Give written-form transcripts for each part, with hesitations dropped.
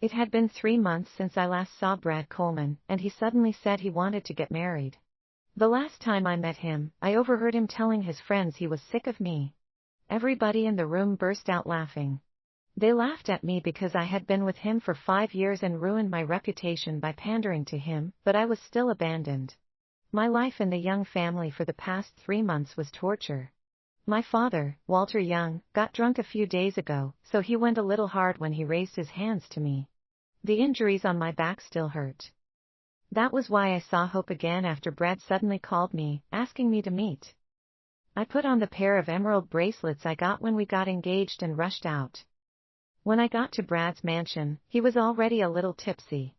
It had been 3 months since I last saw Brad Coleman, and he suddenly said he wanted to get married. The last time I met him, I overheard him telling his friends he was sick of me. Everybody in the room burst out laughing. They laughed at me because I had been with him for 5 years and ruined my reputation by pandering to him, but I was still abandoned. My life in the Young family for the past 3 months was torture. My father, Walter Young, got drunk a few days ago, so he went a little hard when he raised his hands to me. The injuries on my back still hurt. That was why I saw hope again after Brad suddenly called me, asking me to meet. I put on the pair of emerald bracelets I got when we got engaged and rushed out. When I got to Brad's mansion, he was already a little tipsy.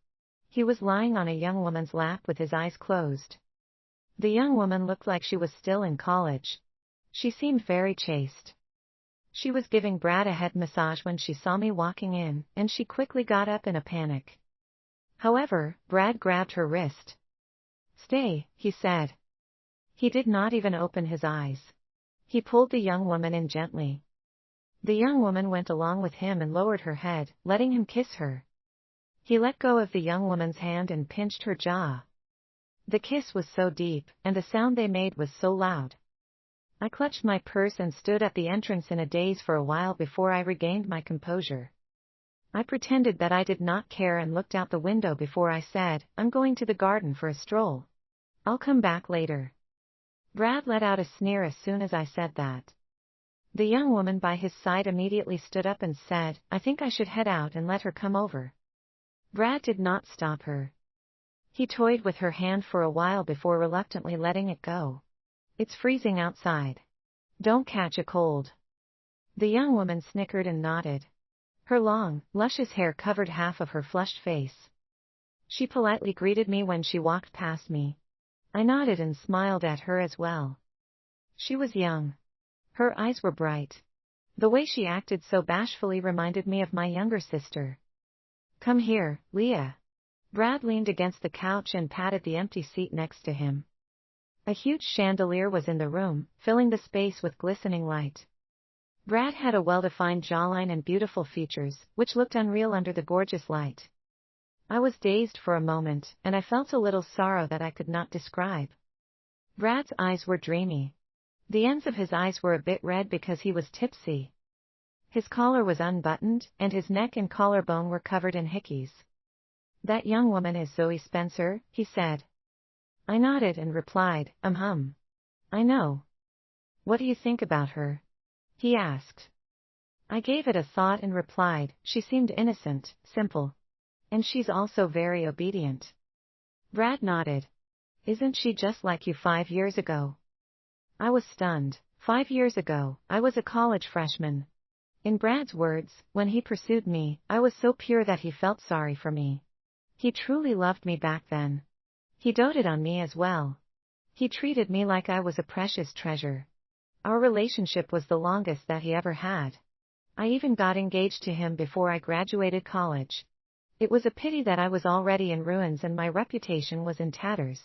He was lying on a young woman's lap with his eyes closed. The young woman looked like she was still in college. She seemed very chaste. She was giving Brad a head massage when she saw me walking in, and she quickly got up in a panic. However, Brad grabbed her wrist. "Stay," he said. He did not even open his eyes. He pulled the young woman in gently. The young woman went along with him and lowered her head, letting him kiss her. He let go of the young woman's hand and pinched her jaw. The kiss was so deep, and the sound they made was so loud. I clutched my purse and stood at the entrance in a daze for a while before I regained my composure. I pretended that I did not care and looked out the window before I said, "I'm going to the garden for a stroll. I'll come back later." Brad let out a sneer as soon as I said that. The young woman by his side immediately stood up and said, "I think I should head out and let her come over." Brad did not stop her. He toyed with her hand for a while before reluctantly letting it go. "It's freezing outside. Don't catch a cold." The young woman snickered and nodded. Her long, luscious hair covered half of her flushed face. She politely greeted me when she walked past me. I nodded and smiled at her as well. She was young. Her eyes were bright. The way she acted so bashfully reminded me of my younger sister. "Come here, Leah." Brad leaned against the couch and patted the empty seat next to him. A huge chandelier was in the room, filling the space with glistening light. Brad had a well-defined jawline and beautiful features, which looked unreal under the gorgeous light. I was dazed for a moment, and I felt a little sorrow that I could not describe. Brad's eyes were dreamy. The ends of his eyes were a bit red because he was tipsy. His collar was unbuttoned, and his neck and collarbone were covered in hickeys. "That young woman is Zoe Spencer," he said. I nodded and replied, I know. What do you think about her?" he asked. I gave it a thought and replied, "She seemed innocent, simple. And she's also very obedient." Brad nodded. "Isn't she just like you 5 years ago?" I was stunned. 5 years ago, I was a college freshman. In Brad's words, when he pursued me, I was so pure that he felt sorry for me. He truly loved me back then. He doted on me as well. He treated me like I was a precious treasure. Our relationship was the longest that he ever had. I even got engaged to him before I graduated college. It was a pity that I was already in ruins and my reputation was in tatters.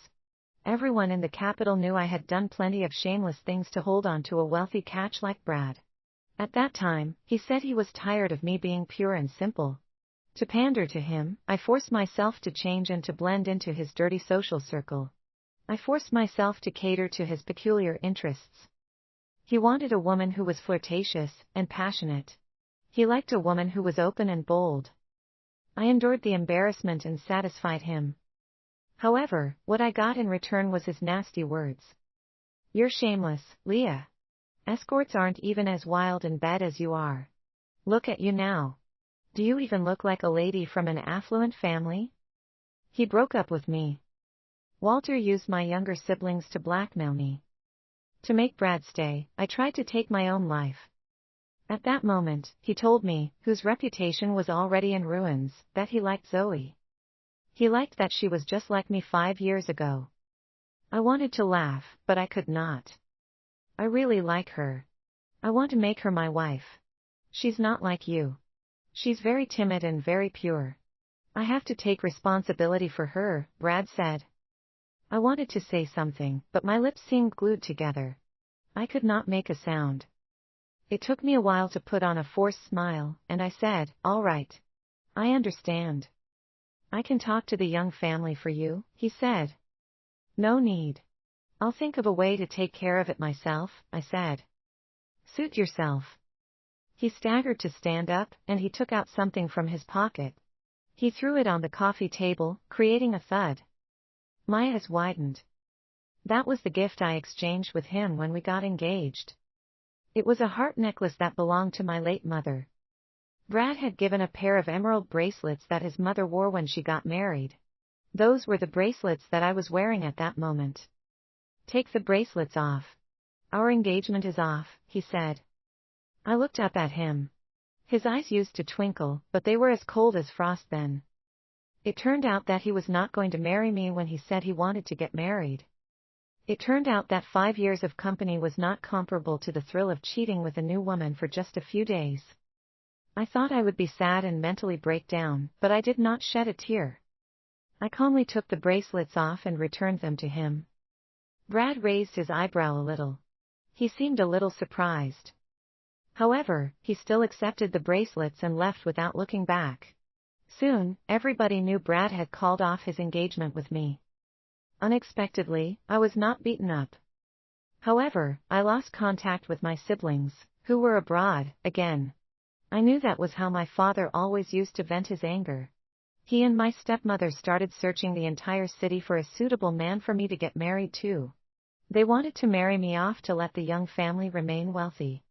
Everyone in the capital knew I had done plenty of shameless things to hold on to a wealthy catch like Brad. At that time, he said he was tired of me being pure and simple. To pander to him, I forced myself to change and to blend into his dirty social circle. I forced myself to cater to his peculiar interests. He wanted a woman who was flirtatious and passionate. He liked a woman who was open and bold. I endured the embarrassment and satisfied him. However, what I got in return was his nasty words. "You're shameless, Leah. Escorts aren't even as wild in bed as you are. Look at you now. Do you even look like a lady from an affluent family?" He broke up with me. Walter used my younger siblings to blackmail me. To make Brad stay, I tried to take my own life. At that moment, he told me, whose reputation was already in ruins, that he liked Zoe. He liked that she was just like me 5 years ago. I wanted to laugh, but I could not. "I really like her. I want to make her my wife. She's not like you. She's very timid and very pure. I have to take responsibility for her," Brad said. I wanted to say something, but my lips seemed glued together. I could not make a sound. It took me a while to put on a forced smile, and I said, "All right. I understand. I can talk to the young family for you, he said. No need. I'll think of a way to take care of it myself, I said. Suit yourself. He staggered to stand up, and he took out something from his pocket. He threw it on the coffee table, creating a thud. My eyes widened. That was the gift I exchanged with him when we got engaged. It was a heart necklace that belonged to my late mother. Brad had given a pair of emerald bracelets that his mother wore when she got married. Those were the bracelets that I was wearing at that moment. Take the bracelets off. Our engagement is off, he said. I looked up at him. His eyes used to twinkle, but they were as cold as frost then. It turned out that he was not going to marry me when he said he wanted to get married. It turned out that 5 years of company was not comparable to the thrill of cheating with a new woman for just a few days. I thought I would be sad and mentally break down, but I did not shed a tear. I calmly took the bracelets off and returned them to him. Brad raised his eyebrow a little. He seemed a little surprised. However, he still accepted the bracelets and left without looking back. Soon, everybody knew Brad had called off his engagement with me. Unexpectedly, I was not beaten up. However, I lost contact with my siblings, who were abroad, again. I knew that was how my father always used to vent his anger. He and my stepmother started searching the entire city for a suitable man for me to get married to. They wanted to marry me off to let the young family remain wealthy.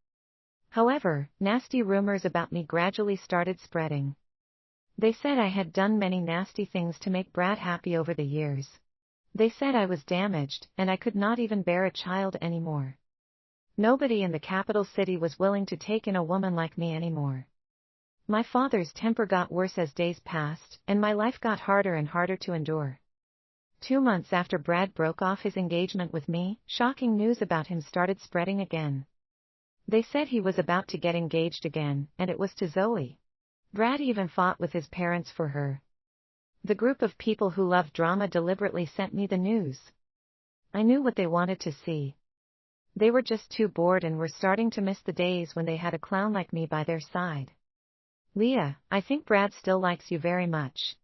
However, nasty rumors about me gradually started spreading. They said I had done many nasty things to make Brad happy over the years. They said I was damaged, and I could not even bear a child anymore. Nobody in the capital city was willing to take in a woman like me anymore. My father's temper got worse as days passed, and my life got harder and harder to endure. 2 months after Brad broke off his engagement with me, shocking news about him started spreading again. They said he was about to get engaged again, and it was to Zoe. Brad even fought with his parents for her. The group of people who loved drama deliberately sent me the news. I knew what they wanted to see. They were just too bored and were starting to miss the days when they had a clown like me by their side. Leah, I think Brad still likes you very much.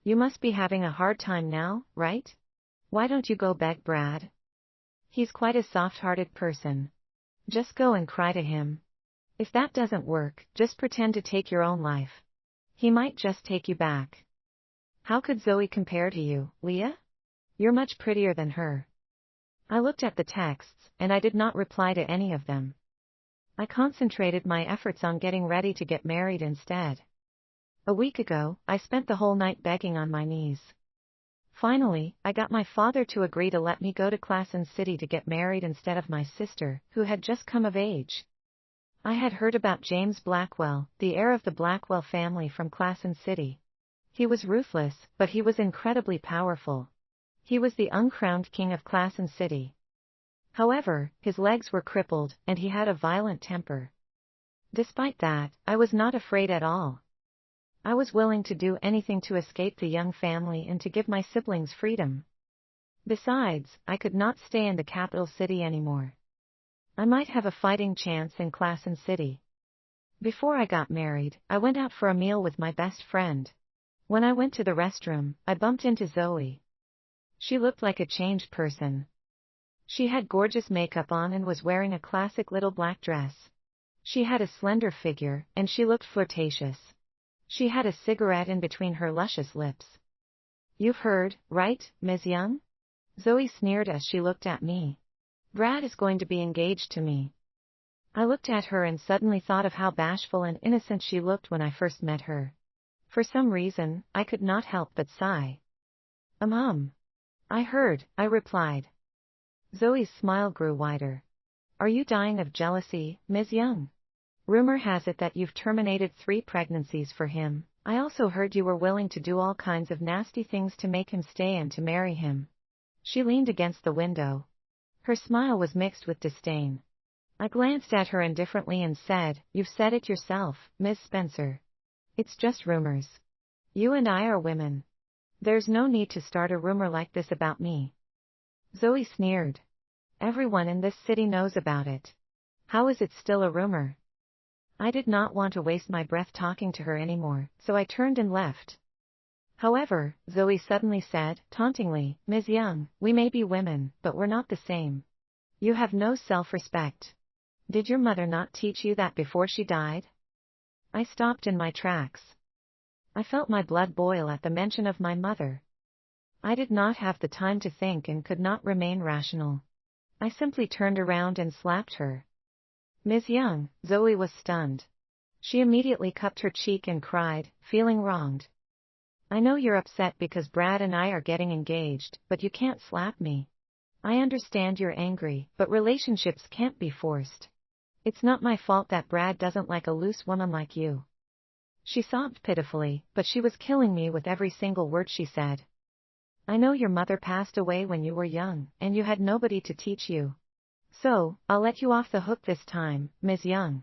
You must be having a hard time now, right? Why don't you go beg Brad? He's quite a soft-hearted person. Just go and cry to him. If that doesn't work, just pretend to take your own life. He might just take you back. How could Zoe compare to you, Leah? You're much prettier than her. I looked at the texts, and I did not reply to any of them. I concentrated my efforts on getting ready to get married instead. A week ago, I spent the whole night begging on my knees. Finally, I got my father to agree to let me go to Classen City to get married instead of my sister, who had just come of age. I had heard about James Blackwell, the heir of the Blackwell family from Classen City. He was ruthless, but he was incredibly powerful. He was the uncrowned king of Classen City. However, his legs were crippled, and he had a violent temper. Despite that, I was not afraid at all. I was willing to do anything to escape the young family and to give my siblings freedom. Besides, I could not stay in the capital city anymore. I might have a fighting chance in Classen City. Before I got married, I went out for a meal with my best friend. When I went to the restroom, I bumped into Zoe. She looked like a changed person. She had gorgeous makeup on and was wearing a classic little black dress. She had a slender figure, and she looked flirtatious. She had a cigarette in between her luscious lips. You've heard, right, Ms. Young? Zoe sneered as she looked at me. Brad is going to be engaged to me. I looked at her and suddenly thought of how bashful and innocent she looked when I first met her. For some reason, I could not help but sigh. I heard, I replied. Zoe's smile grew wider. Are you dying of jealousy, Ms. Young? Rumor has it that you've terminated 3 pregnancies for him. I also heard you were willing to do all kinds of nasty things to make him stay and to marry him. She leaned against the window. Her smile was mixed with disdain. I glanced at her indifferently and said, You've said it yourself, Ms. Spencer. It's just rumors. You and I are women. There's no need to start a rumor like this about me. Zoe sneered. Everyone in this city knows about it. How is it still a rumor? I did not want to waste my breath talking to her anymore, so I turned and left. However, Zoe suddenly said, tauntingly, "Ms. Young, we may be women, but we're not the same. You have no self-respect. Did your mother not teach you that before she died?" I stopped in my tracks. I felt my blood boil at the mention of my mother. I did not have the time to think and could not remain rational. I simply turned around and slapped her. "Ms. Young," Zoe was stunned. She immediately cupped her cheek and cried, feeling wronged. "I know you're upset because Brad and I are getting engaged, but you can't slap me. I understand you're angry, but relationships can't be forced. It's not my fault that Brad doesn't like a loose woman like you." She sobbed pitifully, but she was killing me with every single word she said. "I know your mother passed away when you were young, and you had nobody to teach you. So, I'll let you off the hook this time, Ms. Young."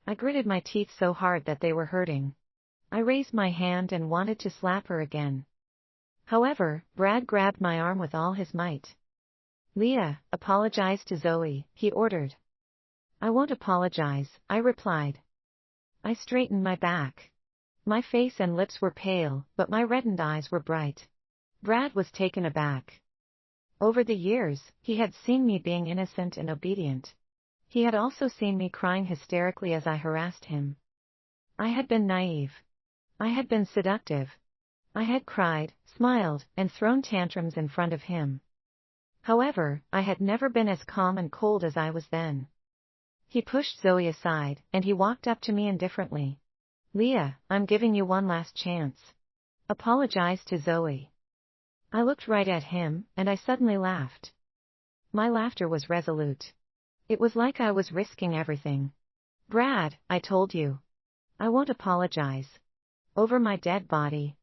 I gritted my teeth so hard that they were hurting. I raised my hand and wanted to slap her again. However, Brad grabbed my arm with all his might. "Leah, apologize to Zoe," he ordered. "I won't apologize," I replied. I straightened my back. My face and lips were pale, but my reddened eyes were bright. Brad was taken aback. Over the years, he had seen me being innocent and obedient. He had also seen me crying hysterically as I harassed him. I had been naive. I had been seductive. I had cried, smiled, and thrown tantrums in front of him. However, I had never been as calm and cold as I was then. He pushed Zoe aside, and he walked up to me indifferently. "Leah, I'm giving you one last chance. Apologize to Zoe." I looked right at him, and I suddenly laughed. My laughter was resolute. It was like I was risking everything. "Brad, I told you. I won't apologize. Over my dead body."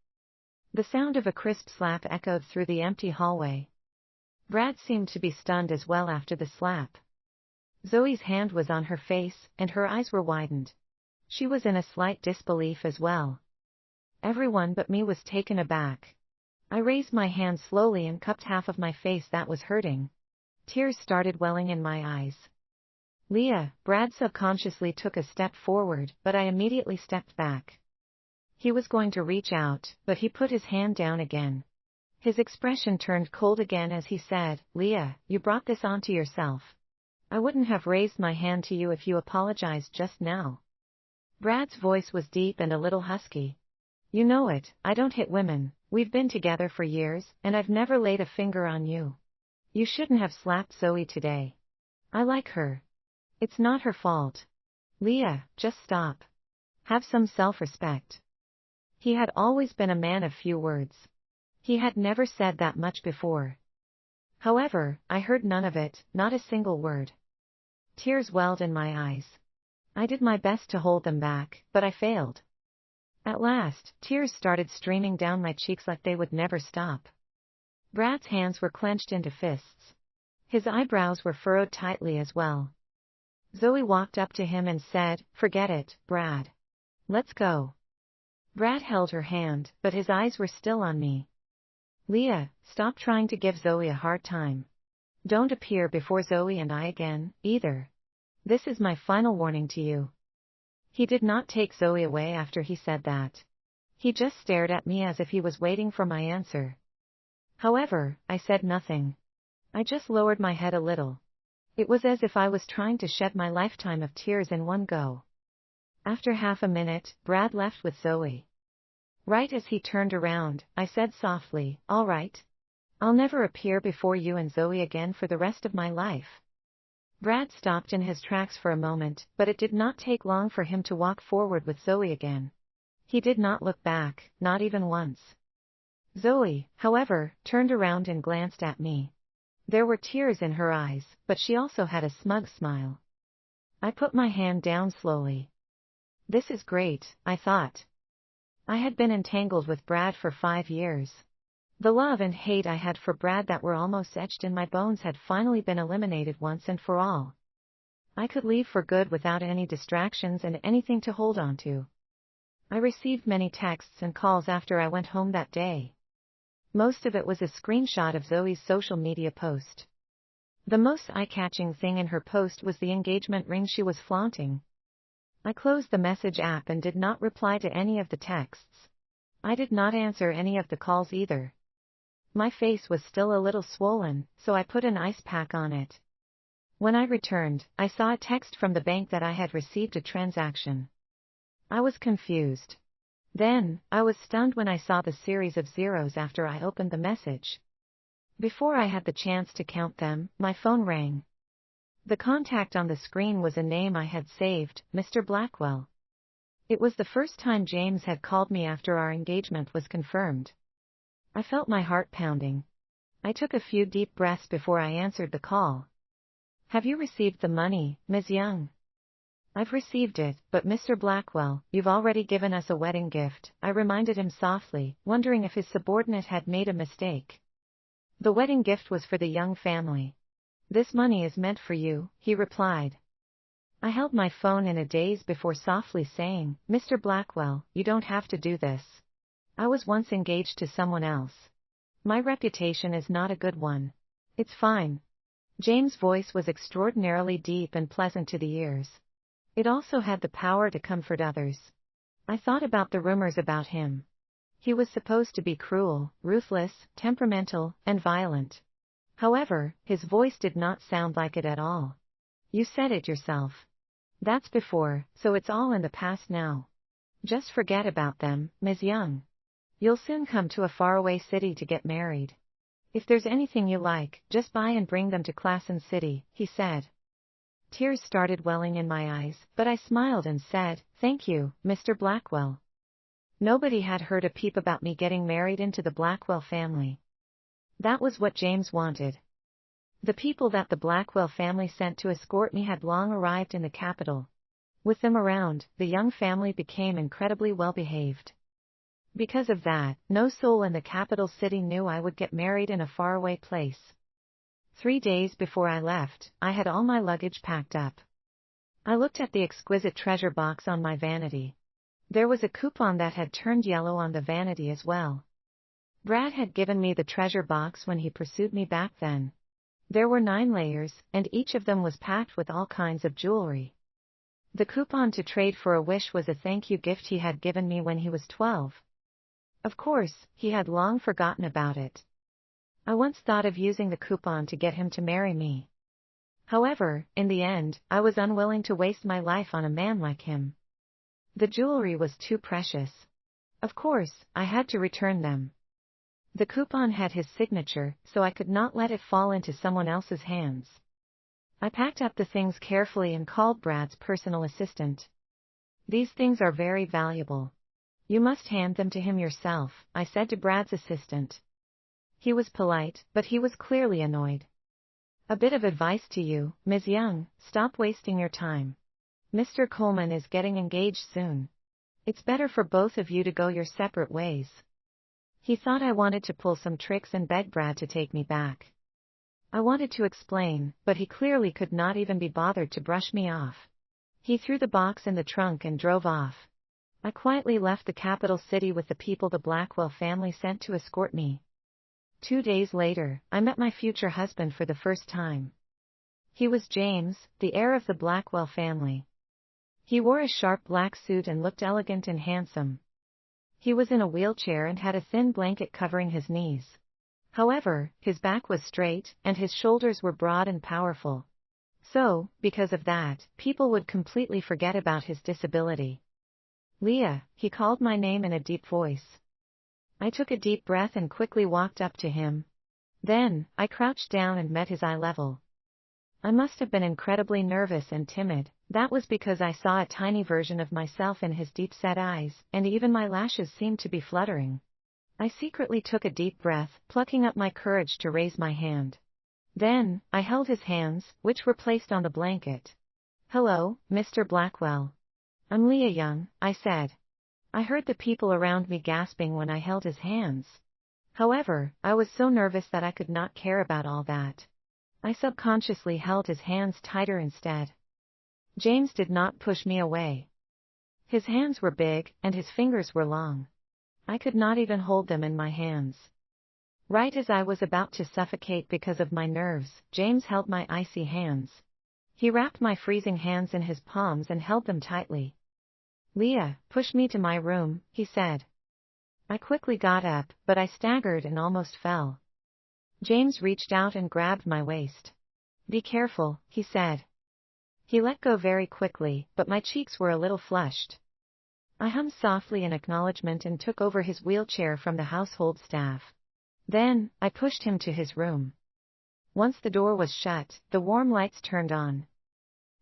The sound of a crisp slap echoed through the empty hallway. Brad seemed to be stunned as well after the slap. Zoe's hand was on her face, and her eyes were widened. She was in a slight disbelief as well. Everyone but me was taken aback. I raised my hand slowly and cupped half of my face that was hurting. Tears started welling in my eyes. "Leah," Brad subconsciously took a step forward, but I immediately stepped back. He was going to reach out, but he put his hand down again. His expression turned cold again as he said, "Leah, you brought this onto yourself. I wouldn't have raised my hand to you if you apologized just now." Brad's voice was deep and a little husky. "You know it, I don't hit women. We've been together for years, and I've never laid a finger on you. You shouldn't have slapped Zoe today. I like her. It's not her fault. Leah, just stop. Have some self-respect." He had always been a man of few words. He had never said that much before. However, I heard none of it, not a single word. Tears welled in my eyes. I did my best to hold them back, but I failed. At last, tears started streaming down my cheeks like they would never stop. Brad's hands were clenched into fists. His eyebrows were furrowed tightly as well. Zoe walked up to him and said, "Forget it, Brad. Let's go." Brad held her hand, but his eyes were still on me. "Leah, stop trying to give Zoe a hard time. Don't appear before Zoe and I again, either. This is my final warning to you." He did not take Zoe away after he said that. He just stared at me as if he was waiting for my answer. However, I said nothing. I just lowered my head a little. It was as if I was trying to shed my lifetime of tears in one go. After half a minute, Brad left with Zoe. Right as he turned around, I said softly, "All right. I'll never appear before you and Zoe again for the rest of my life." Brad stopped in his tracks for a moment, but it did not take long for him to walk forward with Zoe again. He did not look back, not even once. Zoe, however, turned around and glanced at me. There were tears in her eyes, but she also had a smug smile. I put my hand down slowly. This is great, I thought. I had been entangled with Brad for 5 years. The love and hate I had for Brad that were almost etched in my bones had finally been eliminated once and for all. I could leave for good without any distractions and anything to hold on to. I received many texts and calls after I went home that day. Most of it was a screenshot of Zoe's social media post. The most eye-catching thing in her post was the engagement ring she was flaunting. I closed the message app and did not reply to any of the texts. I did not answer any of the calls either. My face was still a little swollen, so I put an ice pack on it. When I returned, I saw a text from the bank that I had received a transaction. I was confused. Then, I was stunned when I saw the series of zeros after I opened the message. Before I had the chance to count them, my phone rang. The contact on the screen was a name I had saved, Mr. Blackwell. It was the first time James had called me after our engagement was confirmed. I felt my heart pounding. I took a few deep breaths before I answered the call. Have you received the money, Ms. Young? I've received it, but Mr. Blackwell, you've already given us a wedding gift, I reminded him softly, wondering if his subordinate had made a mistake. The wedding gift was for the Young family. This money is meant for you, he replied. I held my phone in a daze before softly saying, Mr. Blackwell, you don't have to do this. I was once engaged to someone else. My reputation is not a good one. It's fine. James' voice was extraordinarily deep and pleasant to the ears. It also had the power to comfort others. I thought about the rumors about him. He was supposed to be cruel, ruthless, temperamental, and violent. However, his voice did not sound like it at all. You said it yourself. That's before, so it's all in the past now. Just forget about them, Ms. Young. You'll soon come to a faraway city to get married. If there's anything you like, just buy and bring them to Classen City, he said. Tears started welling in my eyes, but I smiled and said, Thank you, Mr. Blackwell. Nobody had heard a peep about me getting married into the Blackwell family. That was what James wanted. The people that the Blackwell family sent to escort me had long arrived in the capital. With them around, the Young family became incredibly well behaved. Because of that, no soul in the capital city knew I would get married in a faraway place. 3 days before I left, I had all my luggage packed up. I looked at the exquisite treasure box on my vanity. There was a coupon that had turned yellow on the vanity as well. Brad had given me the treasure box when he pursued me back then. There were 9 layers, and each of them was packed with all kinds of jewelry. The coupon to trade for a wish was a thank you gift he had given me when he was 12. Of course, he had long forgotten about it. I once thought of using the coupon to get him to marry me. However, in the end, I was unwilling to waste my life on a man like him. The jewelry was too precious. Of course, I had to return them. The coupon had his signature, so I could not let it fall into someone else's hands. I packed up the things carefully and called Brad's personal assistant. These things are very valuable. You must hand them to him yourself, I said to Brad's assistant. He was polite, but he was clearly annoyed. A bit of advice to you, Ms. Young, stop wasting your time. Mr. Coleman is getting engaged soon. It's better for both of you to go your separate ways. He thought I wanted to pull some tricks and beg Brad to take me back. I wanted to explain, but he clearly could not even be bothered to brush me off. He threw the box in the trunk and drove off. I quietly left the capital city with the people the Blackwell family sent to escort me. 2 days later, I met my future husband for the first time. He was James, the heir of the Blackwell family. He wore a sharp black suit and looked elegant and handsome. He was in a wheelchair and had a thin blanket covering his knees. However, his back was straight, and his shoulders were broad and powerful. So, because of that, people would completely forget about his disability. Leah, he called my name in a deep voice. I took a deep breath and quickly walked up to him. Then, I crouched down and met his eye level. I must have been incredibly nervous and timid. That was because I saw a tiny version of myself in his deep-set eyes, and even my lashes seemed to be fluttering. I secretly took a deep breath, plucking up my courage to raise my hand. Then, I held his hands, which were placed on the blanket. Hello, Mr. Blackwell. I'm Leah Young, I said. I heard the people around me gasping when I held his hands. However, I was so nervous that I could not care about all that. I subconsciously held his hands tighter instead. James did not push me away. His hands were big, and his fingers were long. I could not even hold them in my hands. Right as I was about to suffocate because of my nerves, James held my icy hands. He wrapped my freezing hands in his palms and held them tightly. Leah, push me to my room, he said. I quickly got up, but I staggered and almost fell. James reached out and grabbed my waist. Be careful, he said. He let go very quickly, but my cheeks were a little flushed. I hummed softly in acknowledgement and took over his wheelchair from the household staff. Then, I pushed him to his room. Once the door was shut, the warm lights turned on.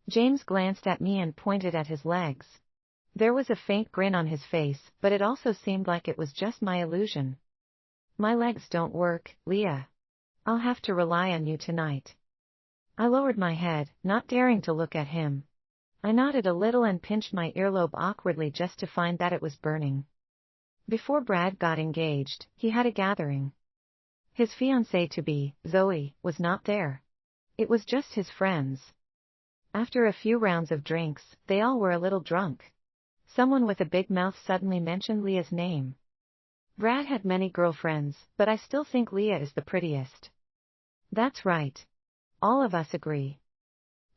James glanced at me and pointed at his legs. There was a faint grin on his face, but it also seemed like it was just my illusion. My legs don't work, Leah. I'll have to rely on you tonight. I lowered my head, not daring to look at him. I nodded a little and pinched my earlobe awkwardly just to find that it was burning. Before Brad got engaged, he had a gathering. His fiancée-to-be, Zoe, was not there. It was just his friends. After a few rounds of drinks, they all were a little drunk. Someone with a big mouth suddenly mentioned Leah's name. Brad had many girlfriends, but I still think Leah is the prettiest. That's right. All of us agree.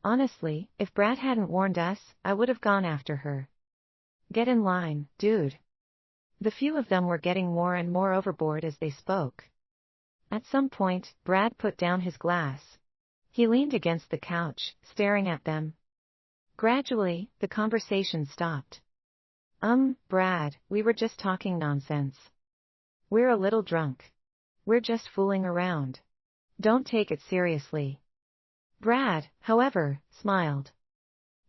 Honestly, if Brad hadn't warned us, I would have gone after her. Get in line, dude. The few of them were getting more and more overboard as they spoke. At some point, Brad put down his glass. He leaned against the couch, staring at them. Gradually, the conversation stopped. Brad, we were just talking nonsense. We're a little drunk. We're just fooling around. Don't take it seriously. Brad, however, smiled.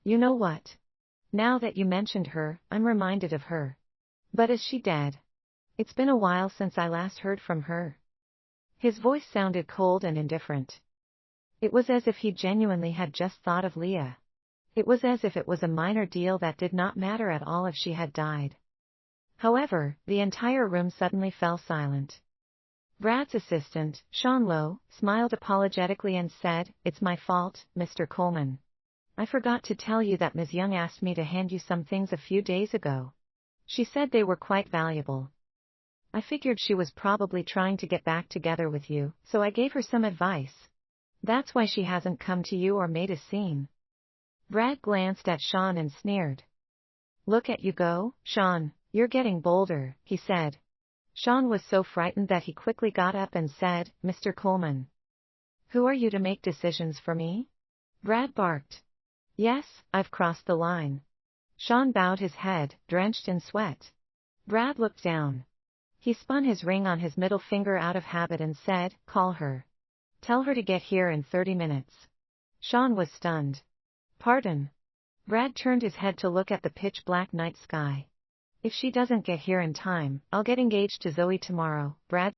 You know what? Now that you mentioned her, I'm reminded of her. But is she dead? It's been a while since I last heard from her. His voice sounded cold and indifferent. It was as if he genuinely had just thought of Leah. It was as if it was a minor deal that did not matter at all if she had died. However, the entire room suddenly fell silent. Brad's assistant, Sean Lowe, smiled apologetically and said, It's my fault, Mr. Coleman. I forgot to tell you that Ms. Young asked me to hand you some things a few days ago. She said they were quite valuable. I figured she was probably trying to get back together with you, so I gave her some advice. That's why she hasn't come to you or made a scene. Brad glanced at Sean and sneered. Look at you go, Sean, you're getting bolder, he said. Sean was so frightened that he quickly got up and said, Mr. Coleman. Who are you to make decisions for me? Brad barked. Yes, I've crossed the line. Sean bowed his head, drenched in sweat. Brad looked down. He spun his ring on his middle finger out of habit and said, Call her. Tell her to get here in 30 minutes. Sean was stunned. Pardon? Brad turned his head to look at the pitch-black night sky. If she doesn't get here in time, I'll get engaged to Zoe tomorrow, Brad